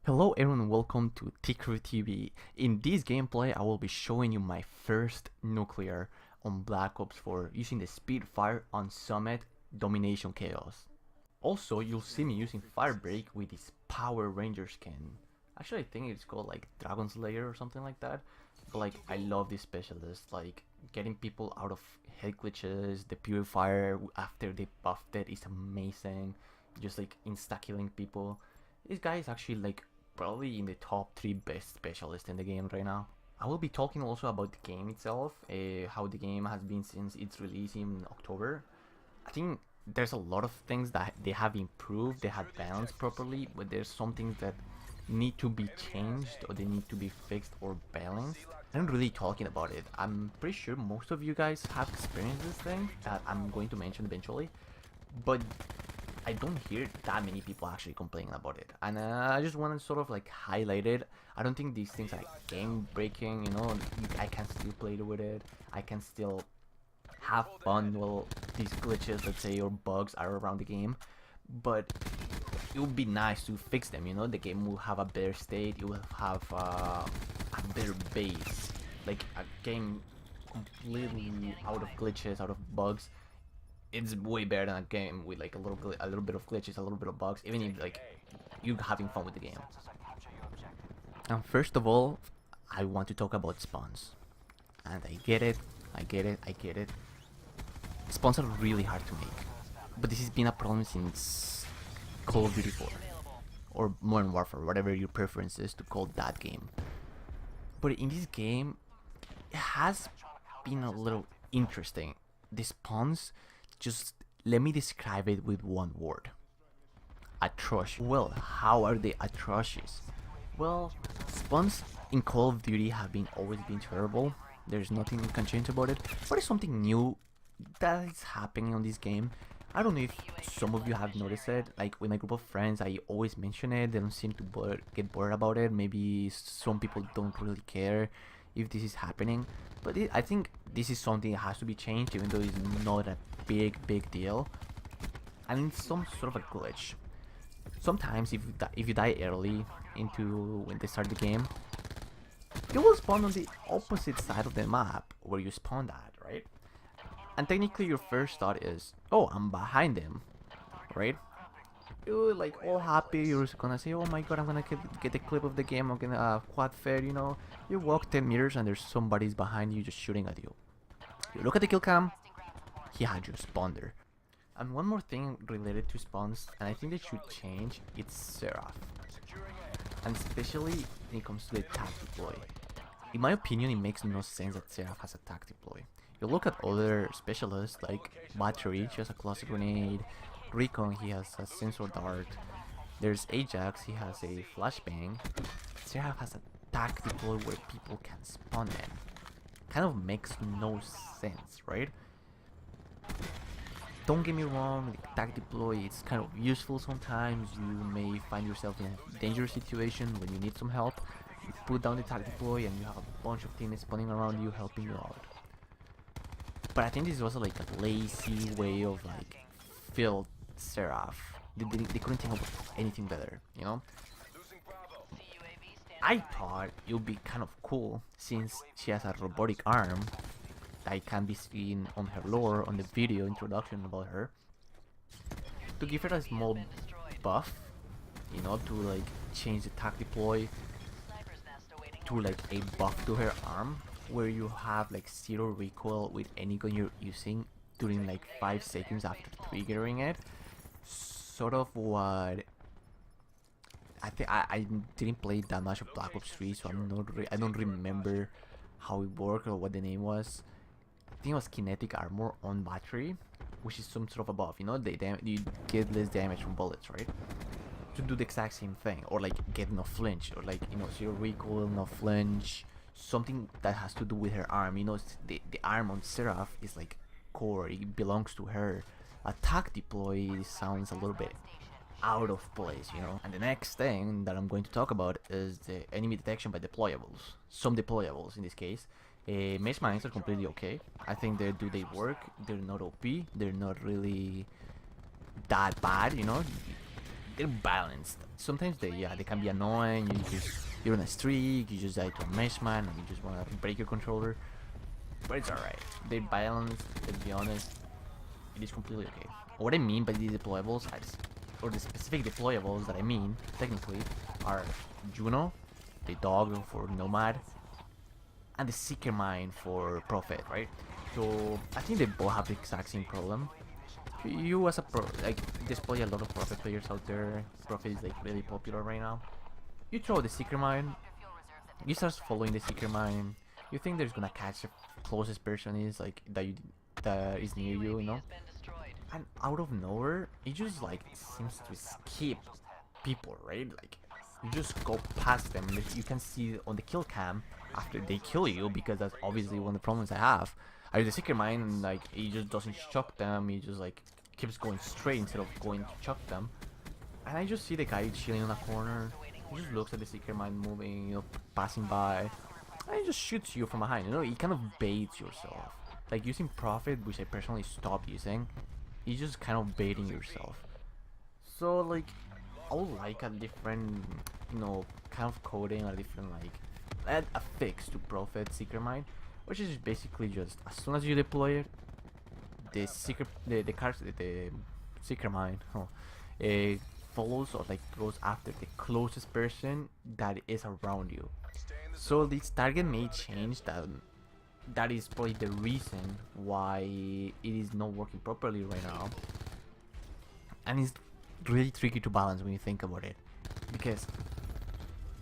Hello everyone, welcome to Tikru TV. In this gameplay, I will be showing you my first nuclear on Black Ops 4 using the Spitfire on Summit Domination Chaos. Also, you'll see me using Firebreak with this Power Ranger skin. Actually, I think it's called like Dragon Slayer or something like that. But like, I love this specialist, like getting people out of head glitches, the Purifier after they buffed it is amazing. Just like insta-killing people. This guy is actually like probably in the top 3 best specialists in the game right now. I will be talking also about the game itself, how the game has been since its release in October. I think there's a lot of things that they have improved, they have balanced properly, but there's some things that need to be changed or they need to be fixed or balanced. I'm really talking about it. I'm pretty sure most of you guys have experienced this thing that I'm going to mention eventually, but I don't hear that many people actually complaining about it, and I just want to sort of like highlight it. I don't think these things are like game breaking, you know. I can still play with it. I can still have fun while these glitches, let's say, or bugs are around the game, but it would be nice to fix them, you know. The game will have a better state. It will have a better base, like a game completely out of glitches, out of bugs. It's way better than a game with like a little bit of glitches, a little bit of bugs, even if like you're having fun with the game. And first of all, I want to talk about spawns. And I get it, I get it, I get it. Spawns are really hard to make, but this has been a problem since Call of Duty 4 or Modern Warfare, whatever your preference is to call that game. But in this game, it has been a little interesting. The spawns, just let me describe it with one word: atrocious. Well, how are they atrocious? Well, spawns in Call of Duty have been always been terrible. There's nothing you can change about it. But it's something new that is happening on this game. I don't know if some of you have noticed it. Like with my group of friends, I always mention it. They don't seem to get bored about it. Maybe some people don't really care if this is happening. But I think this is something that has to be changed, even though it's not a big deal. And it's some sort of a glitch. Sometimes if you die early into when they start the game, you will spawn on the opposite side of the map where you spawned at, right? And technically your first thought is, oh, I'm behind them, right? You're like all happy, you're just gonna say, oh my god, I'm gonna get a clip of the game, I'm gonna quad fair, you know. You walk 10 meters and there's somebody's behind you just shooting at you. You look at the kill cam, he had you spawn there. And one more thing related to spawns, and I think they should change, it's Seraph. And especially when it comes to the tag deploy. In my opinion, it makes no sense that Seraph has a tag deploy. You look at other specialists like Battery, she has a cluster grenade, Recon, he has a sensor dart, there's Ajax, he has a flashbang. Seraph has a tag deploy where people can spawn in. Kind of makes no sense, right? Don't get me wrong, the tag deploy is kind of useful sometimes. You may find yourself in a dangerous situation when you need some help. You put down the tag deploy and you have a bunch of teammates spawning around you helping you out. But I think this is also like a lazy way of like fill Seraph. They couldn't think of anything better, you know? I thought it would be kind of cool since she has a robotic arm that can be seen on her lore, on the video introduction about her, to give her a small buff, you know, to like change the tag deploy to like a buff to her arm, where you have like 0 recoil with any gun you're using during like 5 seconds after triggering it. Sort of what I think. I didn't play that much of Black Ops 3, so I don't remember how it worked or what the name was. I think it was kinetic armor on Battery, which is some sort of a buff, you know, you get less damage from bullets, right? To do the exact same thing, or like get no flinch, or like, you know, 0 recoil, no flinch, something that has to do with her arm. You know, the arm on Seraph is like core, it belongs to her. Attack deploy sounds a little bit out of place, you know. And the next thing that I'm going to talk about is the enemy detection by deployables. Some deployables in this case. Maze mines are completely okay. I think they work. They're not OP. They're not really that bad, you know. they're balanced. Sometimes they can be annoying. You're on a streak, you just die to a meshman, and you just wanna break your controller. But it's alright. They're balanced. Let's be honest, it is completely okay. What I mean by these deployables, or the specific deployables that I mean, technically, are Juno, the dog for Nomad, and the Seeker Mine for Prophet, right? So I think they both have the exact same problem. You as a pro, like, there's probably a lot of Prophet players out there. Prophet is like really popular right now. You throw the Seeker Mine, you start following the Seeker Mine. You think there's gonna catch the closest person is like that is near you, you know? And out of nowhere, it just like seems to skip people, right? Like you just go past them. You can see on the kill cam after they kill you, because that's obviously one of the problems I have. I use the Seeker Mine and like he just doesn't shock them. He just like keeps going straight instead of going to chuck them. And I just see the guy chilling in a corner. He just looks at the Seeker Mine moving, you know, passing by, and he just shoots you from behind. You know, he kind of baits yourself. Like using Prophet, which I personally stopped using, he's just kind of baiting yourself. So like, I would like a different, you know, kind of coding, a different like, add a fix to Prophet Seeker Mine, which is basically just as soon as you deploy it, the Seeker Mine, it follows or like goes after the closest person that is around you. So this target may change. That is probably the reason why it is not working properly right now, and it's really tricky to balance when you think about it, because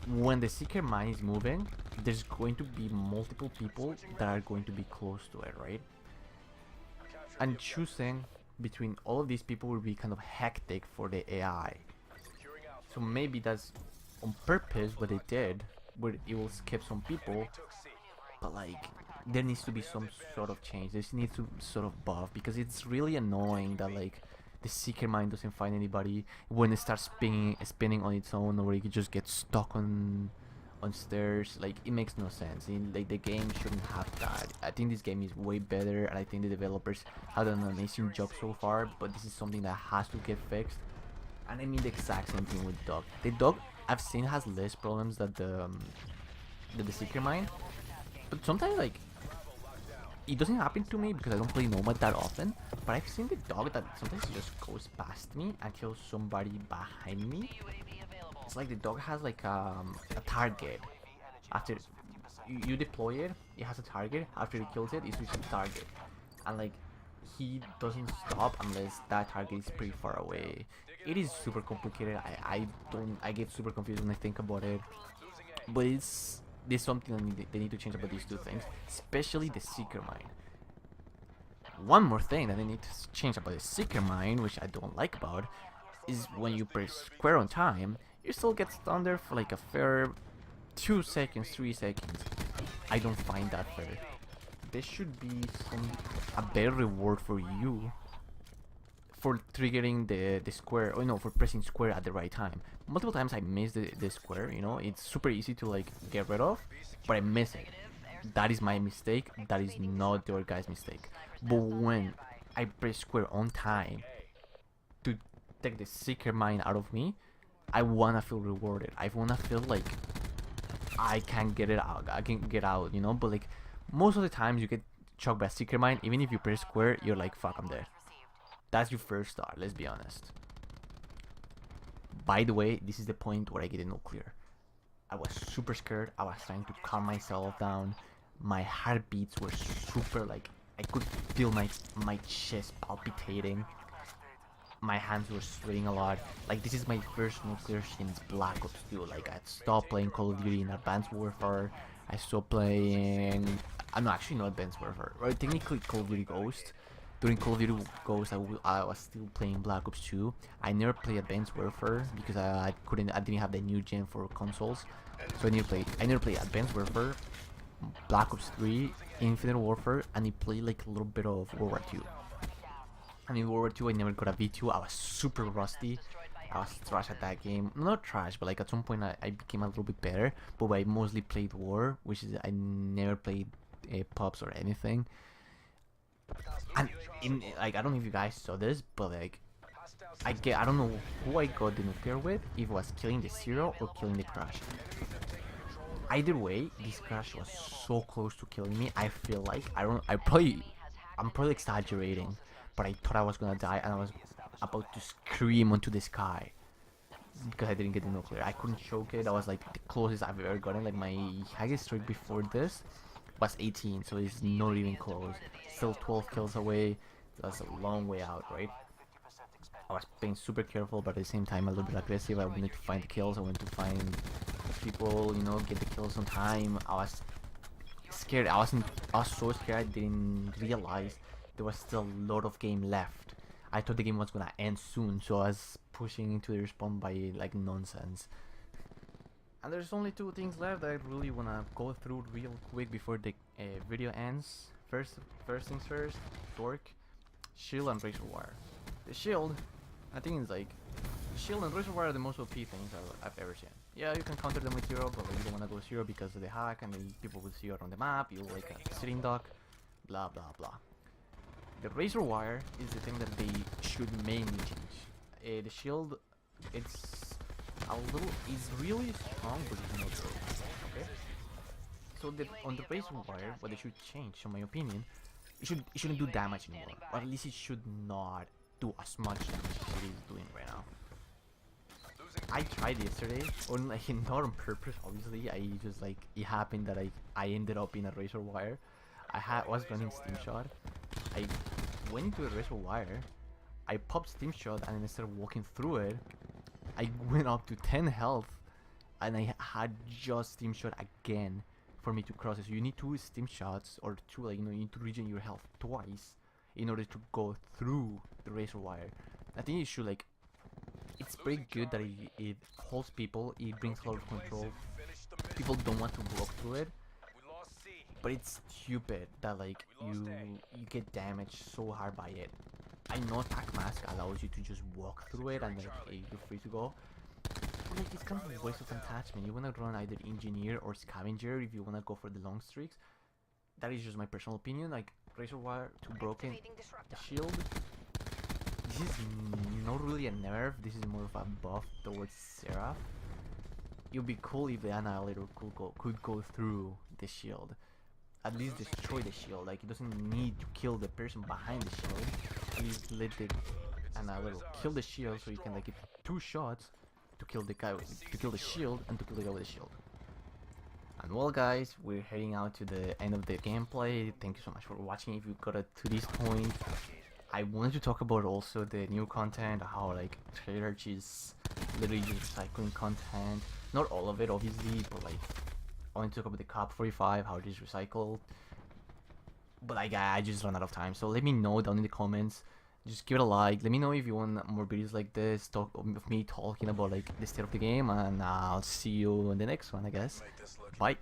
when the Seeker Mine is moving, there's going to be multiple people that are going to be close to it, right? And choosing between all of these people will be kind of hectic for the AI. So maybe that's on purpose what they did, where it will skip some people, but like there needs to be some sort of change. This needs to sort of buff, because it's really annoying that like the Seeker Mine doesn't find anybody when it starts spinning on its own, or it just gets stuck on stairs. Like it makes no sense. Like the game shouldn't have that. I think this game is way better, and I think the developers have done an amazing job so far, but this is something that has to get fixed. And I mean the exact same thing with Dog. The Dog I've seen has less problems than the Seeker Mine, but sometimes like it doesn't happen to me because I don't play Nomad that often, but I've seen the Dog that sometimes it just goes past me and kills somebody behind me. It's like the Dog has like a target. After you deploy it, it has a target. After it kills it, it switches to target, and like he doesn't stop unless that target is pretty far away. It is super complicated. I get super confused when I think about it, but there's something they need to change about these two things, especially the Seeker Mine. One more thing that they need to change about the Seeker Mine, which I don't like about, is when you press square on time, you still get stunned there for like a fair 2 seconds, 3 seconds. I don't find that fair. There should be a better reward for you for triggering the square, or no, for pressing square at the right time. Multiple times I miss the square, you know, it's super easy to like get rid of, but I miss it. That is my mistake, that is not the other guy's mistake. But when I press square on time to take the Seeker Mine out of me, I wanna feel rewarded. I wanna feel like I can get it out, I can get out, you know. But like most of the times you get chucked by Seeker Mine, even if you press square, you're like, fuck, I'm dead. That's your first thought, let's be honest. By the way, this is the point where I get a nuclear. I was super scared, I was trying to calm myself down. My heartbeats were super, like, I could feel my chest palpitating. My hands were sweating a lot. Like, this is my first nuclear since Black Ops 2. Like, I stopped playing Call of Duty in Advanced Warfare. I stopped playing... I'm actually not Advanced Warfare. Right, technically Call of Duty Ghost. During Call of Duty Ghost, I was still playing Black Ops 2. I never played Advanced Warfare because I didn't have the new gen for consoles. So I never played Advanced Warfare, Black Ops 3, Infinite Warfare, and I played like a little bit of World War 2. And in World War 2, I never got a V2. I was super rusty. I was trash at that game. Not trash, but like at some point I became a little bit better. But I mostly played War, which is I never played pubs or anything. And in like, I don't know if you guys saw this, but like I don't know who I got the nuclear with, if it was killing the Zero or killing the Crash. Either way, this Crash was so close to killing me. I feel like I'm probably exaggerating, but I thought I was gonna die and I was about to scream onto the sky because I didn't get the nuclear. I couldn't choke it. That was like the closest I've ever gotten. Like my highest streak before this was 18, so it's not even close. Still 12 kills away. That's a long way out, right? I was being super careful, but at the same time a little bit aggressive. I wanted to find the kills. I wanted to find people, you know, get the kills on time. I was scared. I was so scared. I didn't realize there was still a lot of game left. I thought the game was gonna end soon, so I was pushing into the respawn by like nonsense. And there's only two things left that I really wanna go through real quick before the video ends. First things first, Torque, Shield, and Razor Wire. The Shield, I think it's like Shield and Razor Wire are the most OP things I've ever seen. Yeah, you can counter them with Zero, but like, you don't wanna go Zero because of the hack, and then people will see you around the map. You like a sitting duck, blah blah blah. The Razor Wire is the thing that they should mainly change. The Shield, it's it's really strong, but it's not good. Okay. So on the Razor Wire, what they should change, in my opinion, it shouldn't do damage anymore, or at least it should not do as much damage as it is doing right now. I tried yesterday, on like not on purpose, obviously. I just like it happened that I ended up in a Razor Wire. Was running Steam Shot. I went into a Razor Wire. I popped Steam Shot and then I started walking through it. I went up to 10 health, and I had just Steam Shot again for me to cross it. So you need 2 Steam Shots, or 2, like, you know, you need to regen your health twice in order to go through the Razor Wire. I think you should like. It's pretty good that it holds people. It brings a lot of control. People don't want to walk through it, but it's stupid that like you get damaged so hard by it. I know Attack Mask allows you to just walk through it and like you're free to go. But like it's kind of a waste of attachment. You wanna run either Engineer or Scavenger if you wanna go for the long streaks. That is just my personal opinion. Like Razor Wire too broken. The Shield. This is not really a nerf. This is more of a buff towards Seraph. It would be cool if the Annihilator could go through the Shield. At least destroy the Shield. Like, it doesn't need to kill the person behind the Shield. At least let the Annihilator kill the Shield, so you can like get 2 shots to kill the guy to kill the Shield and to kill the guy with the Shield. And well, guys, we're heading out to the end of the gameplay. Thank you so much for watching. If you got it to this point, I wanted to talk about also the new content, how like Trader is literally just recycling content. Not all of it, obviously, but like I want to talk about the Cop 45, how it is recycled. But like I just ran out of time, so let me know down in the comments. Just give it a like. Let me know if you want more videos like this, talk of me talking about like the state of the game, and I'll see you in the next one, I guess. Bye.